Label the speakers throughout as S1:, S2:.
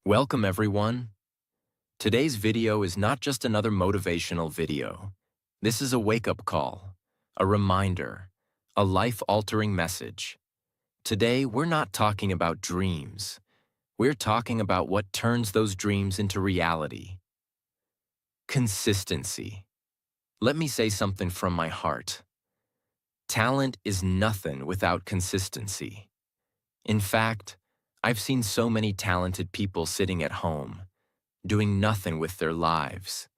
S1: Welcome everyone. Today's video is not just another motivational video. This is a wake-up call, a reminder, a life-altering message. Today, we're not talking about dreams. We're talking about what turns those dreams into reality. Consistency. Let me say something from my heart. Talent is nothing without consistency. In fact, I've seen so many talented people sitting at home, doing nothing with their lives.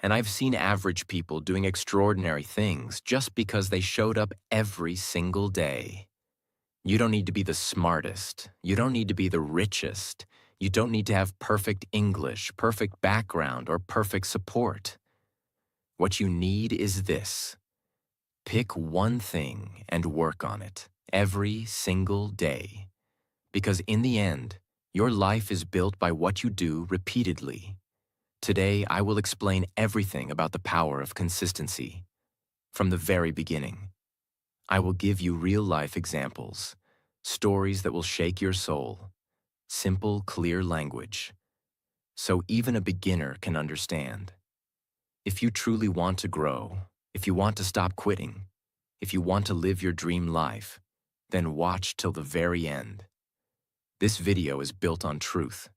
S1: And I've seen average people doing extraordinary things just because they showed up every single day. You don't need to be the smartest. You don't need to be the richest. You don't need to have perfect English, perfect background, or perfect support. What you need is this. Pick one thing and work on it every single day. Because in the end, your life is built by what you do repeatedly. Today, I will explain everything about the power of consistency. From the very beginning, I will give you real-life examples, stories that will shake your soul, simple, clear language, so even a beginner can understand. If you truly want to grow, if you want to stop quitting, if you want to live your dream life, then watch till the very end. This video is built on truth.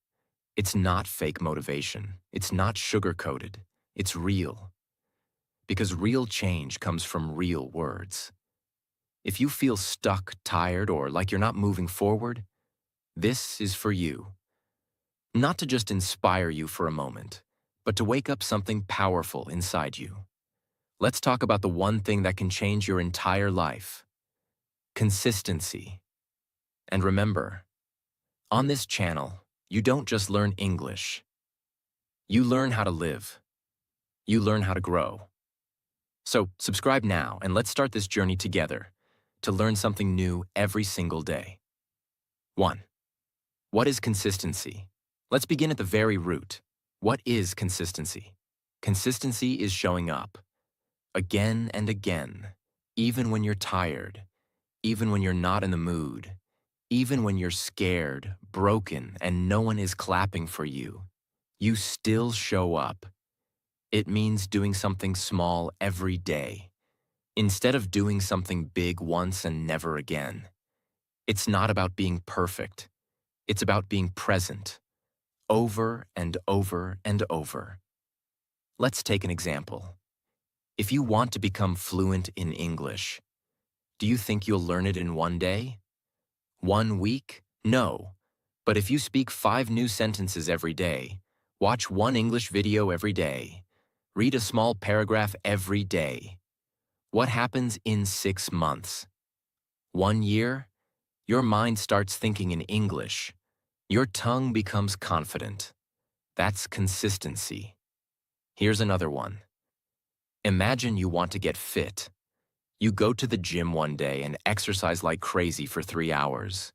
S1: It's not fake motivation. It's not sugar-coated. It's real. Because real change comes from real words. If you feel stuck, tired, or like you're not moving forward, this is for you. Not to just inspire you for a moment, but to wake up something powerful inside you. Let's talk about the one thing that can change your entire life. Consistency. And remember, on this channel, you don't just learn English. You learn how to live. You learn how to grow. So subscribe now and let's start this journey together to learn something new every single day. 1. What is consistency? Let's begin at the very root. What is consistency? Consistency is showing up again and again, even when you're tired, even when you're not in the mood, even when you're scared, broken, and no one is clapping for you, you still show up. It means doing something small every day, instead of doing something big once and never again. It's not about being perfect. It's about being present, over and over and over. Let's take an example. If you want to become fluent in English, do you think you'll learn it in one day? 1 week? No. But if you speak 5 new sentences every day, watch 1 English video every day, read a small paragraph every day, what happens in 6 months? 1 year? Your mind starts thinking in English. Your tongue becomes confident. That's consistency. Here's another one. Imagine you want to get fit. You go to the gym one day and exercise like crazy for 3 hours.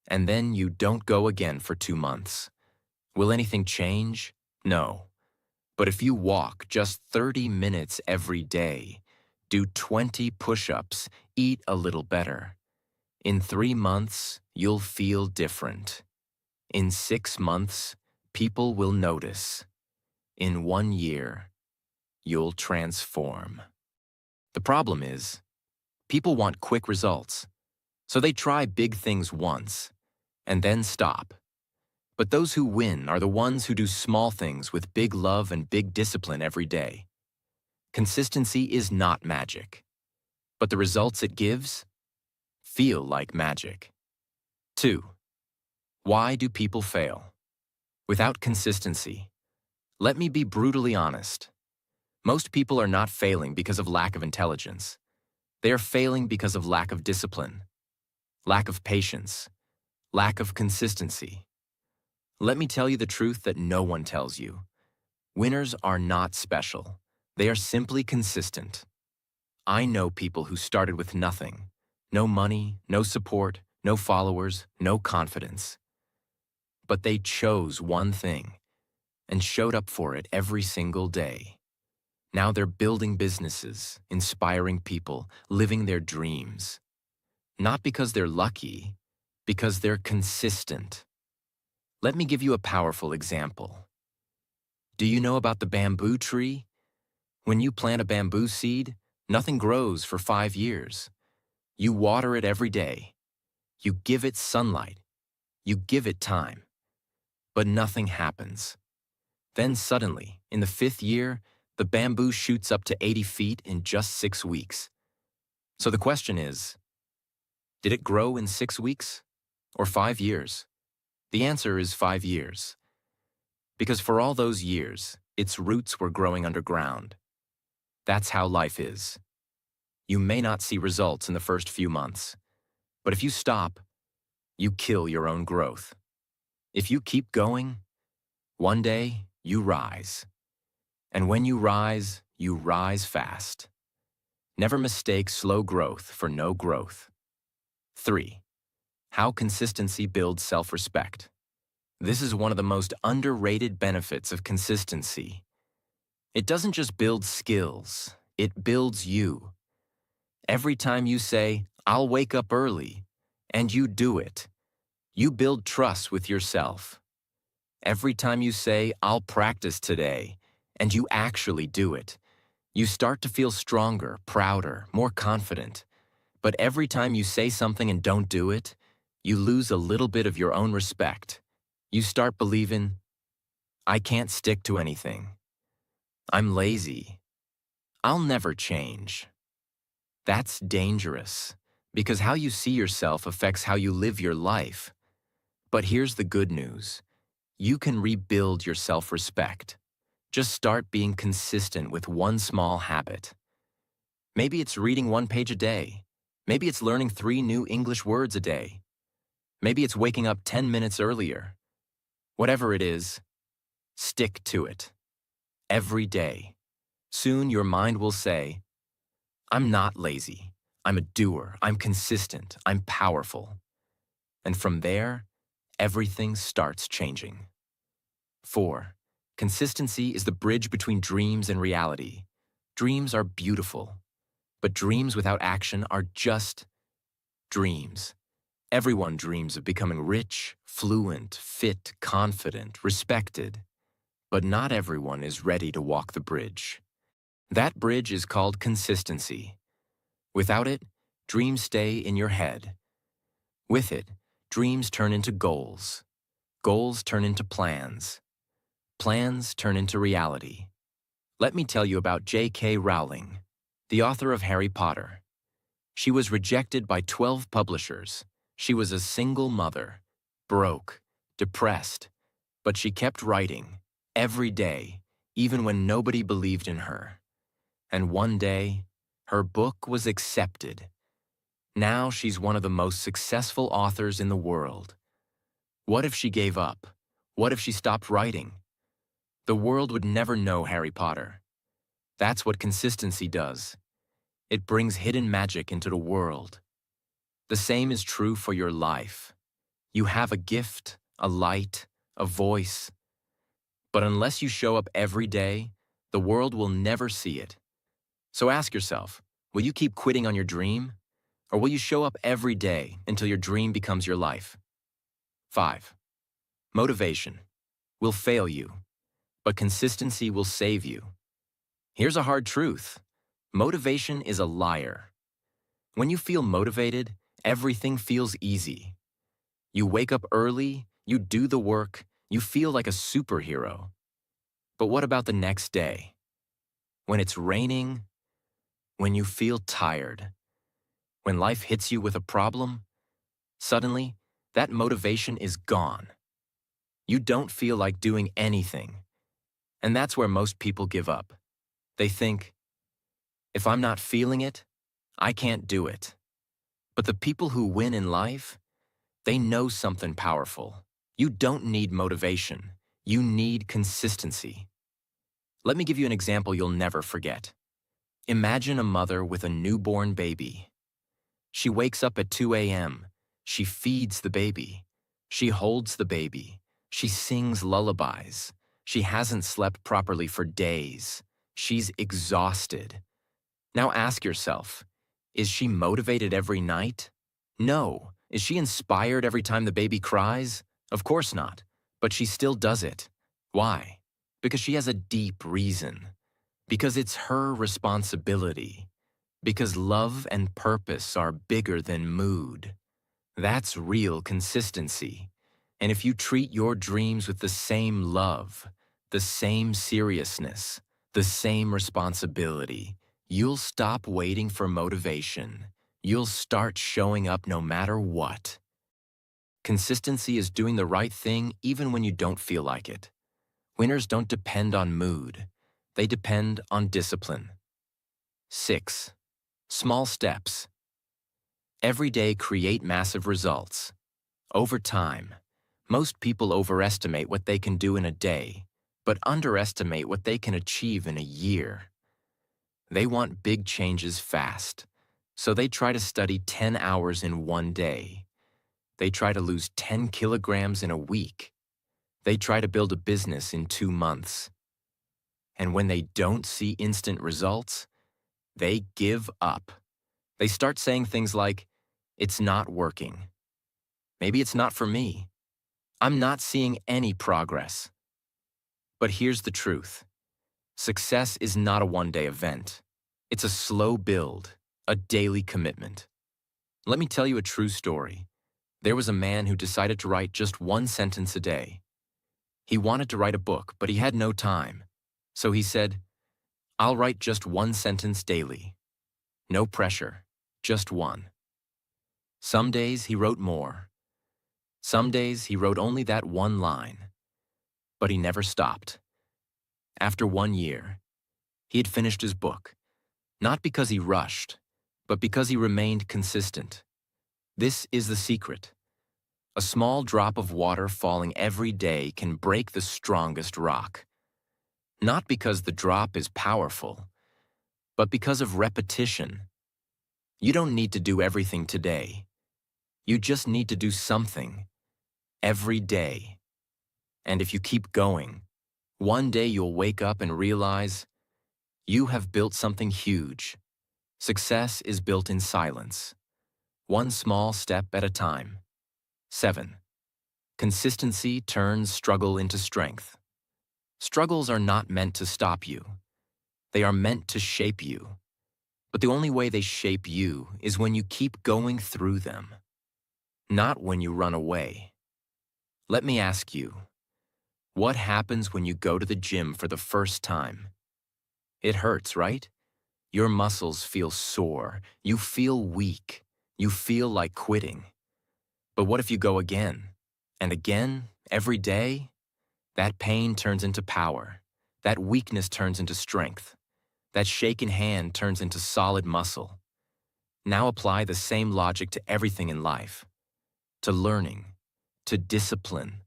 S1: And then you don't go again for 2 months. Will anything change? No. But if you walk just 30 minutes every day, do 20 push-ups, eat a little better, in 3 months, you'll feel different. In 6 months, people will notice. In 1 year, you'll transform. The problem is, people want quick results, so they try big things once, and then stop. But those who win are the ones who do small things with big love and big discipline every day. Consistency is not magic, but the results it gives feel like magic. 2. Why do people fail? Without consistency, let me be brutally honest. Most people are not failing because of lack of intelligence. They are failing because of lack of discipline, lack of patience, lack of consistency. Let me tell you the truth that no one tells you. Winners are not special. They are simply consistent. I know people who started with nothing. No money, no support, no followers, no confidence. But they chose one thing and showed up for it every single day. Now they're building businesses, inspiring people, living their dreams. Not because they're lucky, because they're consistent. Let me give you a powerful example. Do you know about the bamboo tree? When you plant a bamboo seed, nothing grows for 5 years. You water it every day. You give it sunlight. You give it time. But nothing happens. Then suddenly, in the 5th year, the bamboo shoots up to 80 feet in just 6 weeks. So the question is, did it grow in 6 weeks or 5 years? The answer is 5 years. Because for all those years, its roots were growing underground. That's how life is. You may not see results in the first few months, but if you stop, you kill your own growth. If you keep going, one day you rise. And when you rise fast. Never mistake slow growth for no growth. 3. How consistency builds self-respect. This is one of the most underrated benefits of consistency. It doesn't just build skills, it builds you. Every time you say, "I'll wake up early," and you do it, you build trust with yourself. Every time you say, "I'll practice today," and you actually do it, you start to feel stronger, prouder, more confident. But every time you say something and don't do it, you lose a little bit of your own respect. You start believing, "I can't stick to anything. I'm lazy. I'll never change." That's dangerous, because how you see yourself affects how you live your life. But here's the good news. You can rebuild your self-respect. Just start being consistent with one small habit. Maybe it's reading 1 page a day. Maybe it's learning 3 new English words a day. Maybe it's waking up 10 minutes earlier. Whatever it is, stick to it. Every day. Soon your mind will say, "I'm not lazy. I'm a doer. I'm consistent. I'm powerful." And from there, everything starts changing. 4. Consistency is the bridge between dreams and reality. Dreams are beautiful, but dreams without action are just dreams. Everyone dreams of becoming rich, fluent, fit, confident, respected. But not everyone is ready to walk the bridge. That bridge is called consistency. Without it, dreams stay in your head. With it, dreams turn into goals. Goals turn into plans. Plans turn into reality. Let me tell you about J.K. Rowling, the author of Harry Potter. She was rejected by 12 publishers. She was a single mother, broke, depressed, but she kept writing every day, even when nobody believed in her. And one day, her book was accepted. Now she's one of the most successful authors in the world. What if she gave up? What if she stopped writing? The world would never know Harry Potter. That's what consistency does. It brings hidden magic into the world. The same is true for your life. You have a gift, a light, a voice. But unless you show up every day, the world will never see it. So ask yourself, will you keep quitting on your dream? Or will you show up every day until your dream becomes your life? 5. Motivation will fail you, but consistency will save you. Here's a hard truth. Motivation is a liar. When you feel motivated, everything feels easy. You wake up early, you do the work, you feel like a superhero. But what about the next day? When it's raining? When you feel tired? When life hits you with a problem? Suddenly, that motivation is gone. You don't feel like doing anything. And that's where most people give up. They think, if I'm not feeling it, I can't do it. But the people who win in life, they know something powerful. You don't need motivation. You need consistency. Let me give you an example you'll never forget. Imagine a mother with a newborn baby. She wakes up at 2 a.m. She feeds the baby. She holds the baby. She sings lullabies. She hasn't slept properly for days. She's exhausted. Now ask yourself, is she motivated every night? No. Is she inspired every time the baby cries? Of course not. But she still does it. Why? Because she has a deep reason. Because it's her responsibility. Because love and purpose are bigger than mood. That's real consistency. And if you treat your dreams with the same love, the same seriousness, the same responsibility, you'll stop waiting for motivation. You'll start showing up no matter what. Consistency is doing the right thing even when you don't feel like it. Winners don't depend on mood. They depend on discipline. 6. Small steps. Every day create massive results. Over time, most people overestimate what they can do in a day, but underestimate what they can achieve in a year. They want big changes fast, so they try to study 10 hours in one day. They try to lose 10 kilograms in a week. They try to build a business in 2 months. And when they don't see instant results, they give up. They start saying things like, "It's not working. Maybe it's not for me. I'm not seeing any progress." But here's the truth. Success is not a one-day event. It's a slow build, a daily commitment. Let me tell you a true story. There was a man who decided to write just one sentence a day. He wanted to write a book, but he had no time. So he said, "I'll write just one sentence daily. No pressure, just one." Some days he wrote more. Some days he wrote only that one line. But he never stopped. After 1 year, he had finished his book, not because he rushed, but because he remained consistent. This is the secret. A small drop of water falling every day can break the strongest rock. Not because the drop is powerful, but because of repetition. You don't need to do everything today. You just need to do something every day. And if you keep going, one day you'll wake up and realize you have built something huge. Success is built in silence, one small step at a time. 7. Consistency turns struggle into strength. Struggles are not meant to stop you. They are meant to shape you. But the only way they shape you is when you keep going through them, not when you run away. Let me ask you, what happens when you go to the gym for the first time? It hurts, right? Your muscles feel sore. You feel weak. You feel like quitting. But what if you go again and again, every day? That pain turns into power. That weakness turns into strength. That shaken hand turns into solid muscle. Now apply the same logic to everything in life. To learning, to discipline,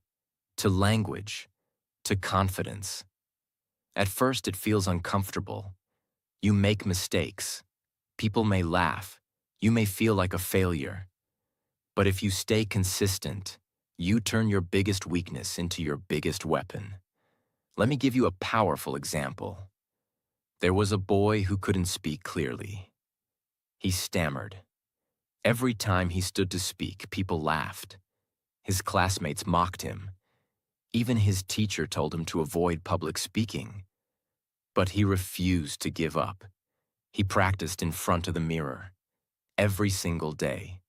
S1: to language, to confidence. At first it feels uncomfortable. You make mistakes. People may laugh. You may feel like a failure. But if you stay consistent, you turn your biggest weakness into your biggest weapon. Let me give you a powerful example. There was a boy who couldn't speak clearly. He stammered. Every time he stood to speak, people laughed. His classmates mocked him. Even his teacher told him to avoid public speaking. But he refused to give up. He practiced in front of the mirror. Every single day.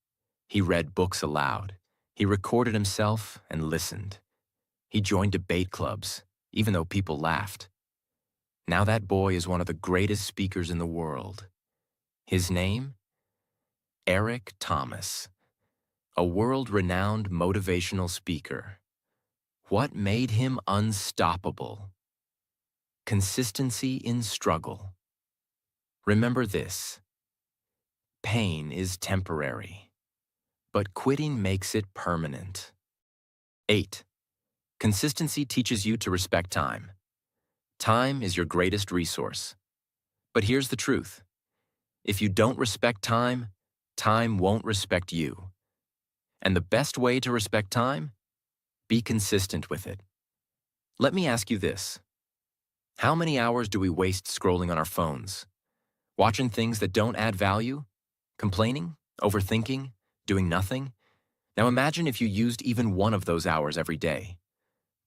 S1: He read books aloud. He recorded himself and listened. He joined debate clubs, even though people laughed. Now that boy is one of the greatest speakers in the world. His name? Eric Thomas, a world-renowned motivational speaker. What made him unstoppable? Consistency in struggle. Remember this. Pain is temporary, but quitting makes it permanent. 8. Consistency teaches you to respect time. Time is your greatest resource. But here's the truth. If you don't respect time, time won't respect you. And the best way to respect time? Be consistent with it. Let me ask you this. How many hours do we waste scrolling on our phones? Watching things that don't add value? Complaining? Overthinking? Doing nothing? Now imagine if you used even one of those hours every day.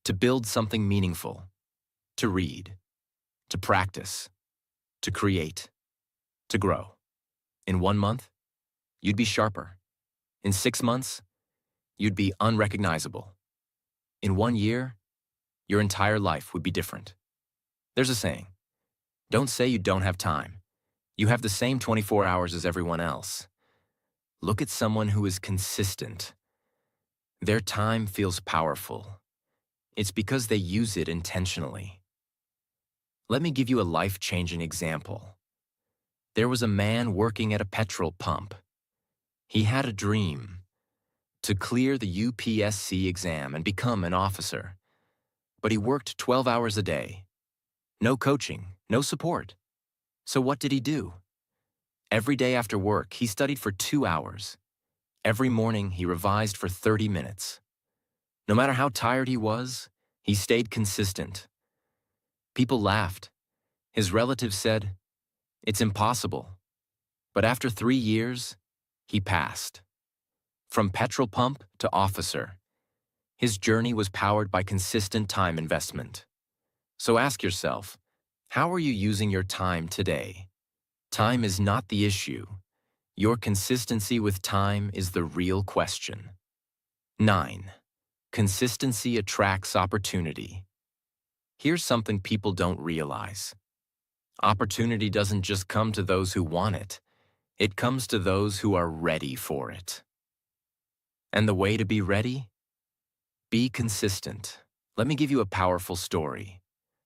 S1: to build something meaningful, to read, to practice, to create, to grow. In 1 month, you'd be sharper. In 6 months, you'd be unrecognizable. In 1 year, your entire life would be different. There's a saying, don't say you don't have time. You have the same 24 hours as everyone else. Look at someone who is consistent. Their time feels powerful. It's because they use it intentionally. Let me give you a life-changing example. There was a man working at a petrol pump. He had a dream to clear the UPSC exam and become an officer. But he worked 12 hours a day. No coaching, no support. So what did he do? Every day after work, he studied for 2 hours. Every morning, he revised for 30 minutes. No matter how tired he was, he stayed consistent. People laughed. His relatives said, "It's impossible." But after 3 years, he passed. From petrol pump to officer, his journey was powered by consistent time investment. So ask yourself, how are you using your time today? Time is not the issue. Your consistency with time is the real question. 9. Consistency attracts opportunity. Here's something people don't realize. Opportunity doesn't just come to those who want it. It comes to those who are ready for it. And the way to be ready? Be consistent. Let me give you a powerful story.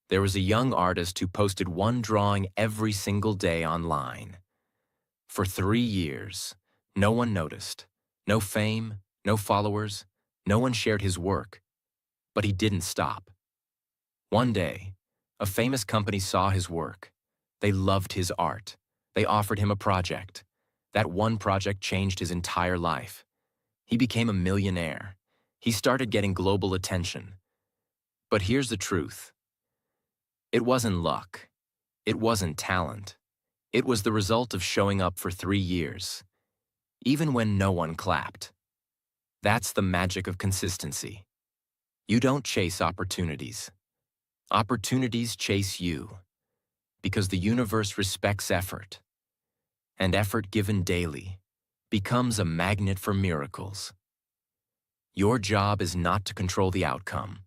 S1: There was a young artist who posted one drawing every single day online. For 3 years, no one noticed. No fame, no followers, no one shared his work. But he didn't stop. One day, a famous company saw his work. They loved his art. They offered him a project. That one project changed his entire life. He became a millionaire. He started getting global attention. But here's the truth. It wasn't luck. It wasn't talent. It was the result of showing up for 3 years, even when no one clapped. That's the magic of consistency. You don't chase opportunities. Opportunities chase you, because the universe respects effort, and effort given daily becomes a magnet for miracles. Your job is not to control the outcome.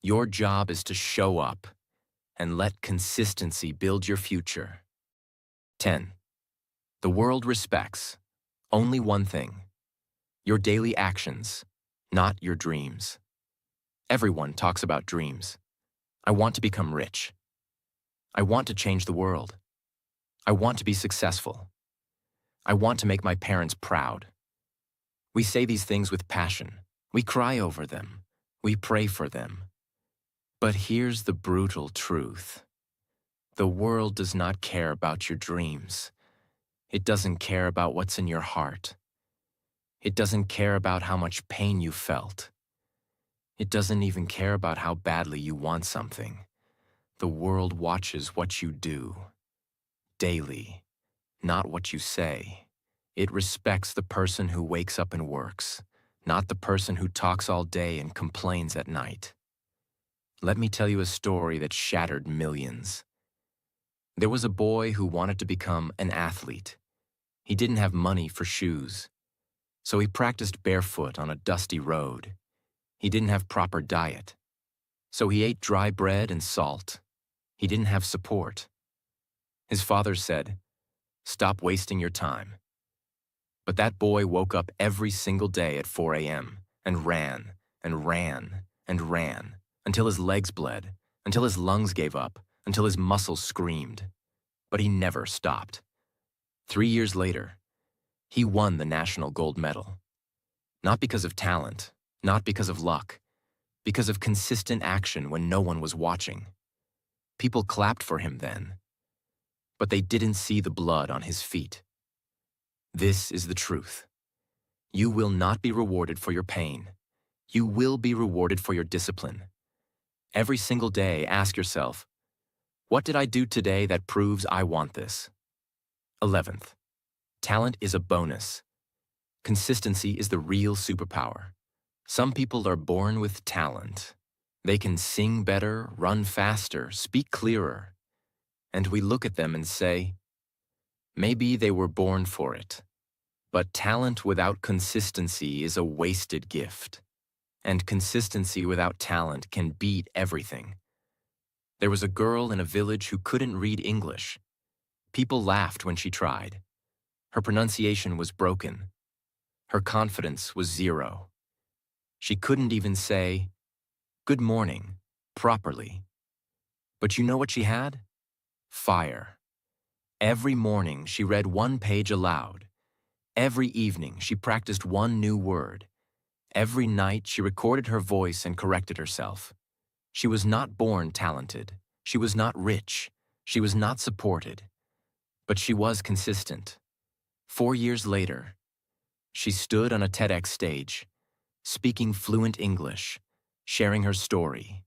S1: Your job is to show up and let consistency build your future. 10. The world respects only one thing: your daily actions, not your dreams. Everyone talks about dreams. I want to become rich. I want to change the world. I want to be successful. I want to make my parents proud. We say these things with passion. We cry over them. We pray for them. But here's the brutal truth. The world does not care about your dreams. It doesn't care about what's in your heart. It doesn't care about how much pain you felt. It doesn't even care about how badly you want something. The world watches what you do daily, not what you say. It respects the person who wakes up and works, not the person who talks all day and complains at night. Let me tell you a story that shattered millions. There was a boy who wanted to become an athlete. He didn't have money for shoes, so he practiced barefoot on a dusty road. He didn't have proper diet, so he ate dry bread and salt. He didn't have support. His father said, "Stop wasting your time." But that boy woke up every single day at 4 a.m. and ran and ran and ran until his legs bled, until his lungs gave up, until his muscles screamed. But he never stopped. 3 years later, he won the national gold medal. Not because of talent, not because of luck, because of consistent action when no one was watching. People clapped for him then, but they didn't see the blood on his feet. This is the truth. You will not be rewarded for your pain. You will be rewarded for your discipline. Every single day, ask yourself, what did I do today that proves I want this? 11th, talent is a bonus. Consistency is the real superpower. Some people are born with talent. They can sing better, run faster, speak clearer, and we look at them and say, maybe they were born for it. But talent without consistency is a wasted gift, and consistency without talent can beat everything. There was a girl in a village who couldn't read English. People laughed when she tried. Her pronunciation was broken. Her confidence was zero. She couldn't even say, "Good morning," properly. But you know what she had? Fire. Every morning she read one page aloud. Every evening she practiced one new word. Every night she recorded her voice and corrected herself. She was not born talented. She was not rich. She was not supported. But she was consistent. 4 years later, she stood on a TEDx stage, speaking fluent English, sharing her story.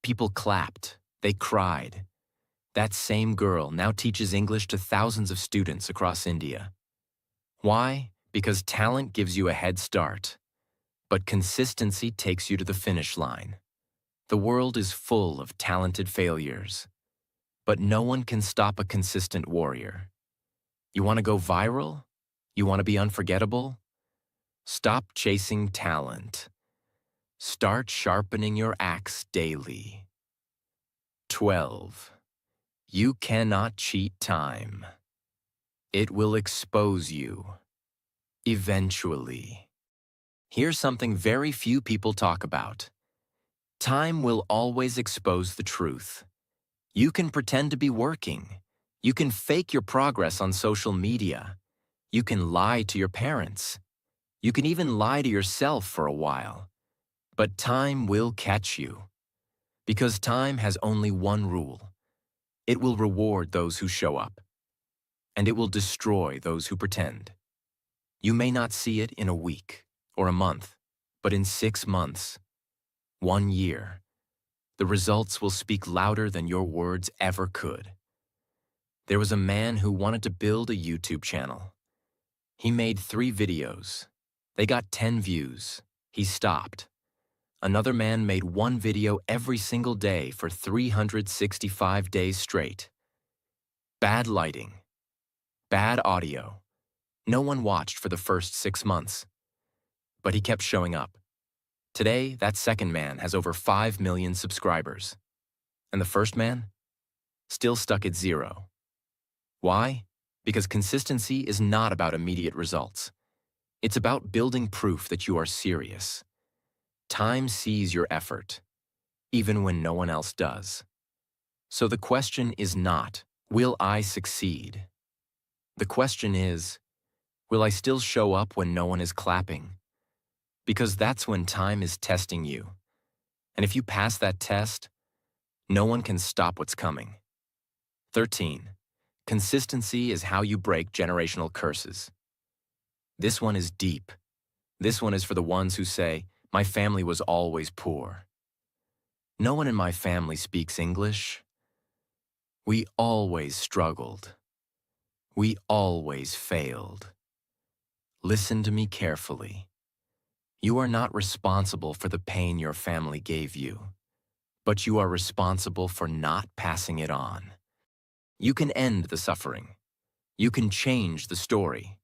S1: People clapped. They cried. That same girl now teaches English to thousands of students across India. Why? Because talent gives you a head start, but consistency takes you to the finish line. The world is full of talented failures, but no one can stop a consistent warrior. You want to go viral? You want to be unforgettable? Stop chasing talent. Start sharpening your axe daily. 12. You cannot cheat time. It will expose you. Eventually. Here's something very few people talk about. Time will always expose the truth. You can pretend to be working. You can fake your progress on social media. You can lie to your parents. You can even lie to yourself for a while. But time will catch you. Because time has only one rule. It will reward those who show up. And it will destroy those who pretend. You may not see it in a week or a month, but in 6 months, 1 year, the results will speak louder than your words ever could. There was a man who wanted to build a YouTube channel. He made 3 videos. They got 10 views. He stopped. Another man made 1 video every single day for 365 days straight. Bad lighting. Bad audio. No one watched for the first 6 months. But he kept showing up. Today, that second man has over 5 million subscribers. And the first man? Still stuck at 0. Why? Because consistency is not about immediate results. It's about building proof that you are serious. Time sees your effort, even when no one else does. So the question is not, will I succeed? The question is, will I still show up when no one is clapping? Because that's when time is testing you. And if you pass that test, no one can stop what's coming. 13. Consistency is how you break generational curses. This one is deep. This one is for the ones who say, my family was always poor. No one in my family speaks English. We always struggled. We always failed. Listen to me carefully. You are not responsible for the pain your family gave you, but you are responsible for not passing it on. You can end the suffering. You can change the story,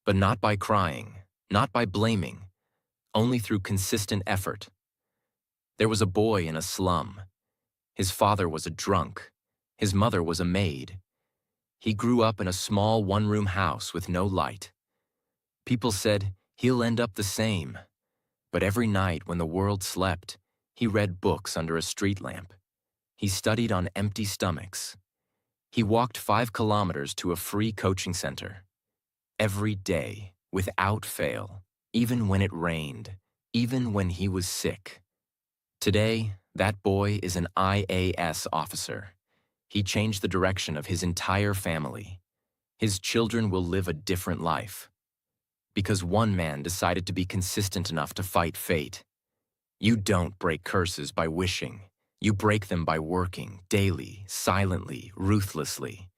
S1: but not by crying, not by blaming, only through consistent effort. There was a boy in a slum. His father was a drunk. His mother was a maid. He grew up in a small one-room house with no light. People said, he'll end up the same. But every night when the world slept, he read books under a street lamp. He studied on empty stomachs. He walked 5 kilometers to a free coaching center. Every day, without fail, even when it rained, even when he was sick. Today, that boy is an IAS officer. He changed the direction of his entire family. His children will live a different life. Because one man decided to be consistent enough to fight fate. You don't break curses by wishing. You break them by working, daily, silently, ruthlessly.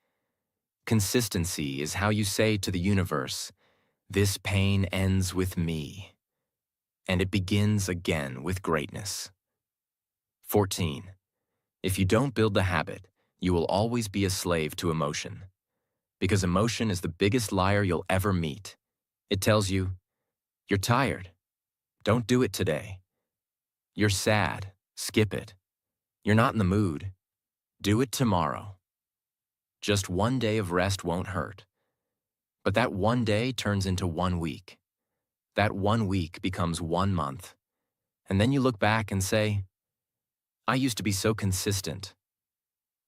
S1: Consistency is how you say to the universe, this pain ends with me. And it begins again with greatness. 14. If you don't build the habit, you will always be a slave to emotion. Because emotion is the biggest liar you'll ever meet. It tells you, you're tired. Don't do it today. You're sad. Skip it. You're not in the mood. Do it tomorrow. Just one day of rest won't hurt. But that one day turns into 1 week. That 1 week becomes 1 month. And then you look back and say, I used to be so consistent.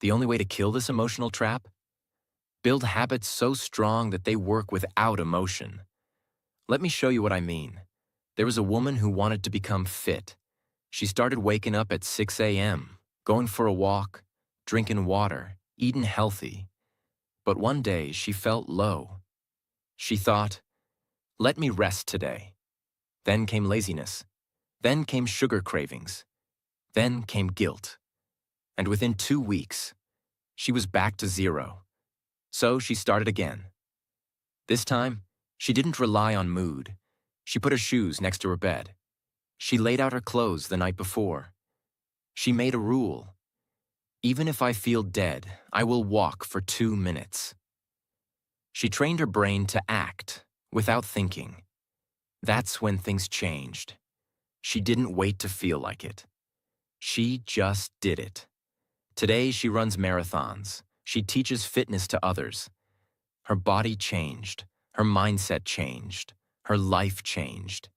S1: The only way to kill this emotional trap? Build habits so strong that they work without emotion. Let me show you what I mean. There was a woman who wanted to become fit. She started waking up at 6 a.m., going for a walk, drinking water, eating healthy. But one day she felt low. She thought, let me rest today. Then came laziness. Then came sugar cravings. Then came guilt. And within 2 weeks, she was back to zero. So she started again. This time, she didn't rely on mood. She put her shoes next to her bed. She laid out her clothes the night before. She made a rule. Even if I feel dead, I will walk for 2 minutes. She trained her brain to act without thinking. That's when things changed. She didn't wait to feel like it. She just did it. Today, she runs marathons. She teaches fitness to others. Her body changed. Her mindset changed. Her life changed.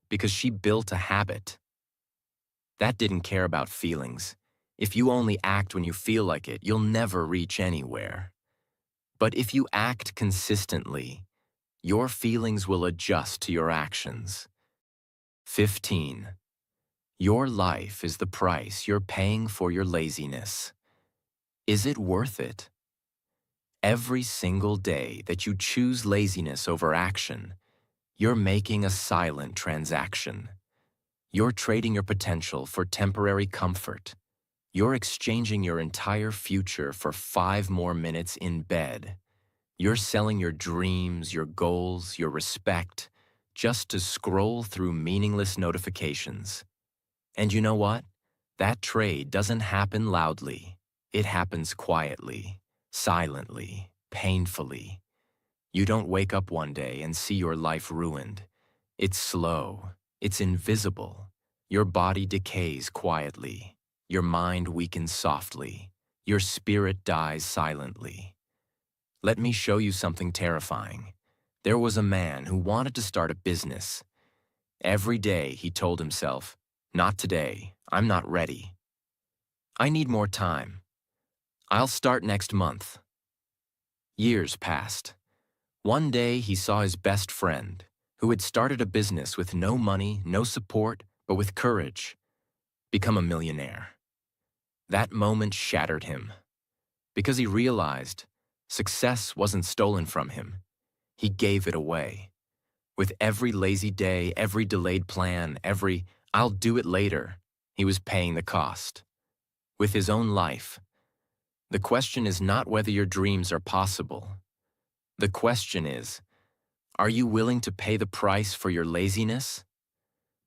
S1: Because she built a habit. That didn't care about feelings. If you only act when you feel like it, you'll never reach anywhere. But if you act consistently, your feelings will adjust to your actions. 15. Your life is the price you're paying for your laziness. Is it worth it? Every single day that you choose laziness over action, you're making a silent transaction. You're trading your potential for temporary comfort. You're exchanging your entire future for 5 more minutes in bed. You're selling your dreams, your goals, your respect, just to scroll through meaningless notifications. And you know what? That trade doesn't happen loudly. It happens quietly, silently, painfully. You don't wake up one day and see your life ruined. It's slow. It's invisible. Your body decays quietly. Your mind weakens softly. Your spirit dies silently. Let me show you something terrifying. There was a man who wanted to start a business. Every day he told himself, not today, I'm not ready. I need more time. I'll start next month. Years passed. One day he saw his best friend, who had started a business with no money, no support, but with courage, become a millionaire. That moment shattered him, because he realized success wasn't stolen from him. He gave it away. With every lazy day, every delayed plan, every I'll do it later, he was paying the cost. With his own life. The question is not whether your dreams are possible. The question is, are you willing to pay the price for your laziness?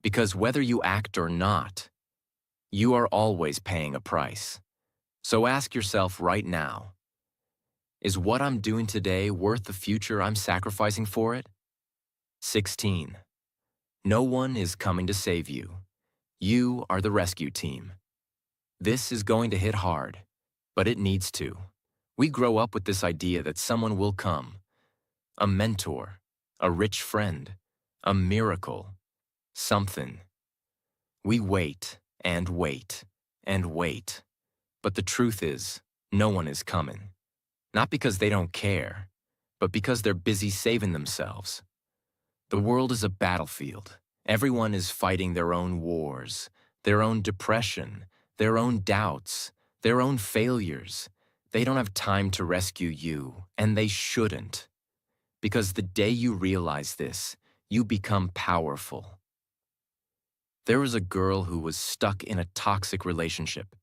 S1: Because whether you act or not, you are always paying a price. So ask yourself right now, is what I'm doing today worth the future I'm sacrificing for it? 16. No one is coming to save you. You are the rescue team. This is going to hit hard, but it needs to. We grow up with this idea that someone will come. A mentor, a rich friend, a miracle, something. We wait and wait and wait. But the truth is, no one is coming. Not because they don't care, but because they're busy saving themselves. The world is a battlefield. Everyone is fighting their own wars, their own depression, their own doubts, their own failures. They don't have time to rescue you, and they shouldn't. Because the day you realize this, you become powerful. There was a girl who was stuck in a toxic relationship.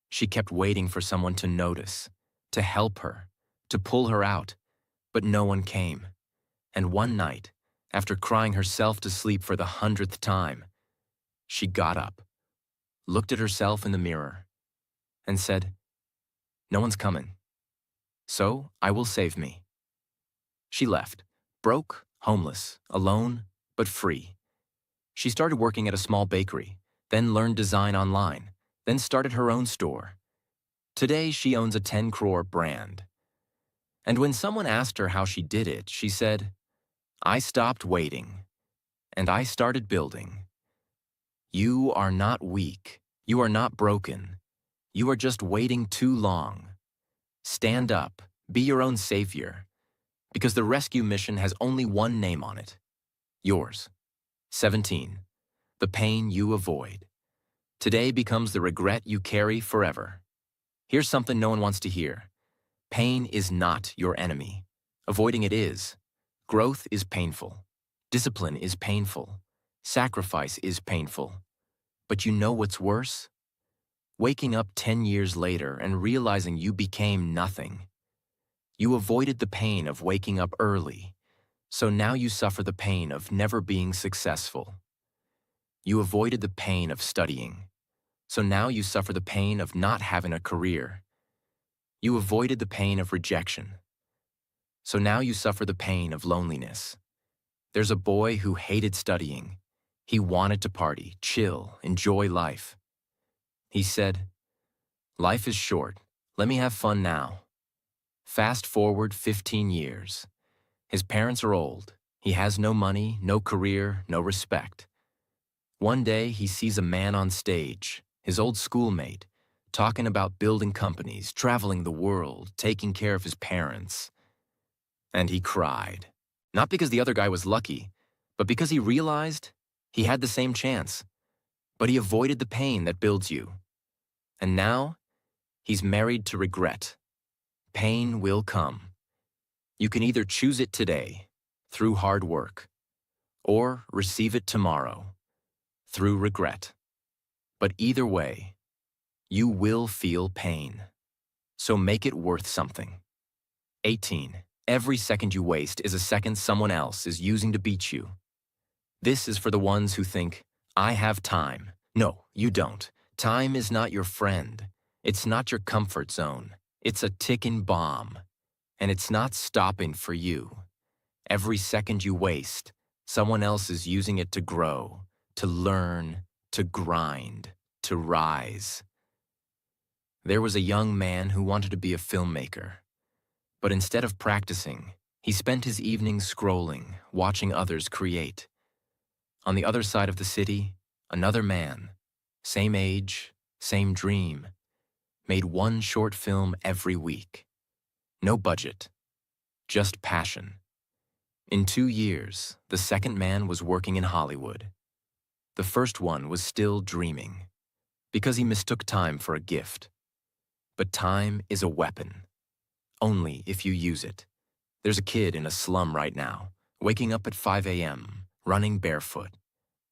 S1: She kept waiting for someone to notice, to help her, to pull her out, but no one came. And one night, after crying herself to sleep for the 100th time, she got up, looked at herself in the mirror, and said, "No one's coming, so I will save me." She left, broke, homeless, alone, but free. She started working at a small bakery, then learned design online, then started her own store. Today, she owns a 10 crore brand. And when someone asked her how she did it, she said, "I stopped waiting, and I started building." You are not weak. You are not broken. You are just waiting too long. Stand up. Be your own savior. Because the rescue mission has only one name on it. Yours. 17. The pain you avoid. Today becomes the regret you carry forever. Here's something no one wants to hear. Pain is not your enemy. Avoiding it is. Growth is painful. Discipline is painful. Sacrifice is painful. But you know what's worse? Waking up 10 years later and realizing you became nothing. You avoided the pain of waking up early, so now you suffer the pain of never being successful. You avoided the pain of studying, so now you suffer the pain of not having a career. You avoided the pain of rejection, so now you suffer the pain of loneliness. There's a boy who hated studying. He wanted to party, chill, enjoy life. He said, "Life is short. Let me have fun now." Fast forward 15 years. His parents are old. He has no money, no career, no respect. One day, he sees a man on stage, his old schoolmate, talking about building companies, traveling the world, taking care of his parents. And he cried. Not because the other guy was lucky, but because he realized he had the same chance. But he avoided the pain that builds you. And now, he's married to regret. Pain will come. You can either choose it today, through hard work, or receive it tomorrow, through regret. But either way, you will feel pain. So make it worth something. 18. Every second you waste is a second someone else is using to beat you. This is for the ones who think, "I have time." No, you don't. Time is not your friend. It's not your comfort zone. It's a ticking bomb. And it's not stopping for you. Every second you waste, someone else is using it to grow, to learn, to grind, to rise. There was a young man who wanted to be a filmmaker. But instead of practicing, he spent his evenings scrolling, watching others create. On the other side of the city, another man, same age, same dream, made one short film every week. No budget, just passion. In 2 years, the second man was working in Hollywood. The first one was still dreaming, because he mistook time for a gift. But time is a weapon, only if you use it. There's a kid in a slum right now, waking up at 5 a.m., running barefoot,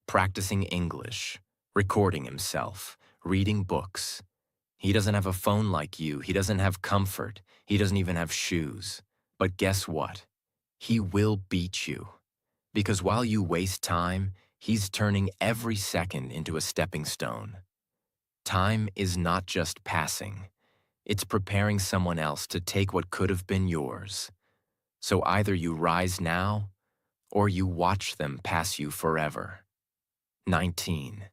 S1: practicing English, recording himself, reading books. He doesn't have a phone like you. He doesn't have comfort. He doesn't even have shoes. But guess what? He will beat you. Because while you waste time, he's turning every second into a stepping stone. Time is not just passing. It's preparing someone else to take what could have been yours. So either you rise now, or you watch them pass you forever. 19.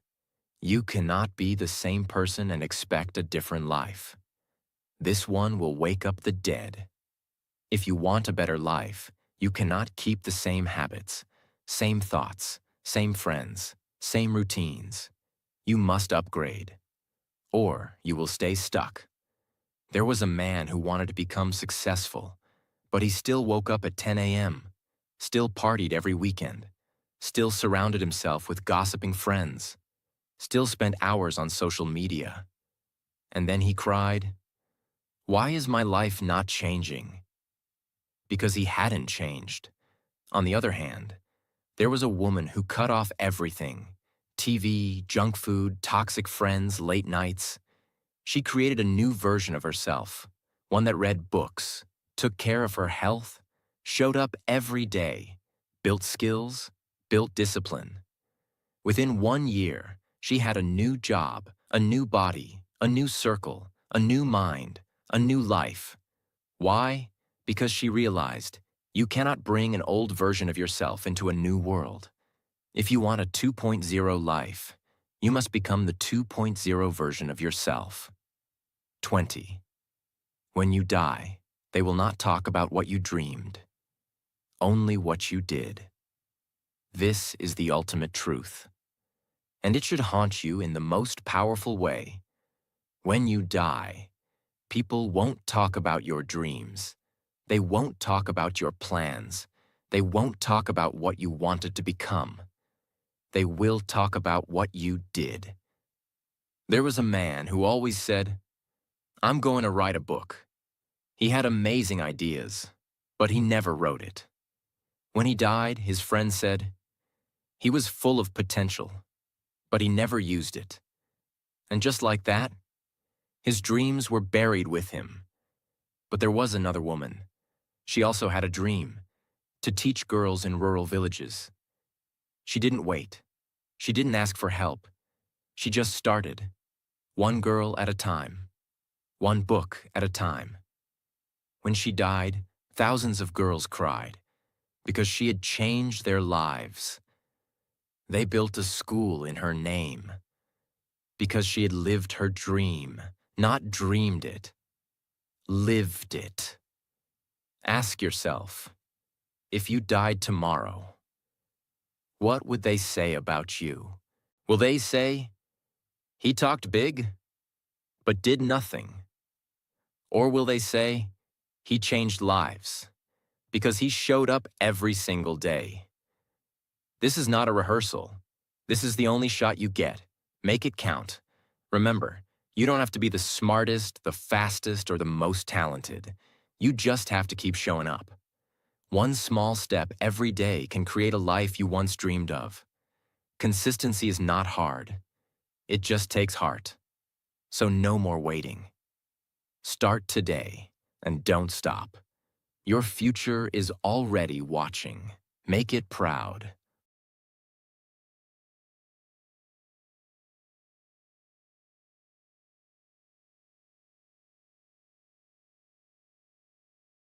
S1: You cannot be the same person and expect a different life. This one will wake up the dead. If you want a better life, you cannot keep the same habits, same thoughts, same friends, same routines. You must upgrade, or you will stay stuck. There was a man who wanted to become successful, but he still woke up at 10 a.m., still partied every weekend, still surrounded himself with gossiping friends, still spent hours on social media. And then he cried, "Why is my life not changing?" Because he hadn't changed. On the other hand, there was a woman who cut off everything: TV, junk food, toxic friends, late nights. She created a new version of herself, one that read books, took care of her health, showed up every day, built skills, built discipline. Within 1 year, she had a new job, A new body, a new circle, a new mind, a new life. Why? Because she realized you cannot bring an old version of yourself into a new world. If you want a 2.0 life, you must become the 2.0 version of yourself. 20. When you die, they will not talk about what you dreamed, only what you did. This is the ultimate truth, and it should haunt you in the most powerful way. When you die, people won't talk about your dreams. They won't talk about your plans. They won't talk about what you wanted to become. They will talk about what you did. There was a man who always said, "I'm going to write a book." He had amazing ideas, but he never wrote it. When he died, his friend said, he was full of potential, but he never used it. And just like that, his dreams were buried with him. But there was another woman. She also had a dream, to teach girls in rural villages. She didn't wait. She didn't ask for help. She just started, one girl at a time, one book at a time. When she died, thousands of girls cried because she had changed their lives. They built a school in her name because she had lived her dream, not dreamed it, lived it. Ask yourself, if you died tomorrow, what would they say about you? Will they say, he talked big, but did nothing? Or will they say, he changed lives, because he showed up every single day? This is not a rehearsal. This is the only shot you get. Make it count. Remember, you don't have to be the smartest, the fastest, or the most talented. You just have to keep showing up. One small step every day can create a life you once dreamed of. Consistency is not hard. It just takes heart. So no more waiting. Start today and don't stop. Your future is already watching. Make it proud.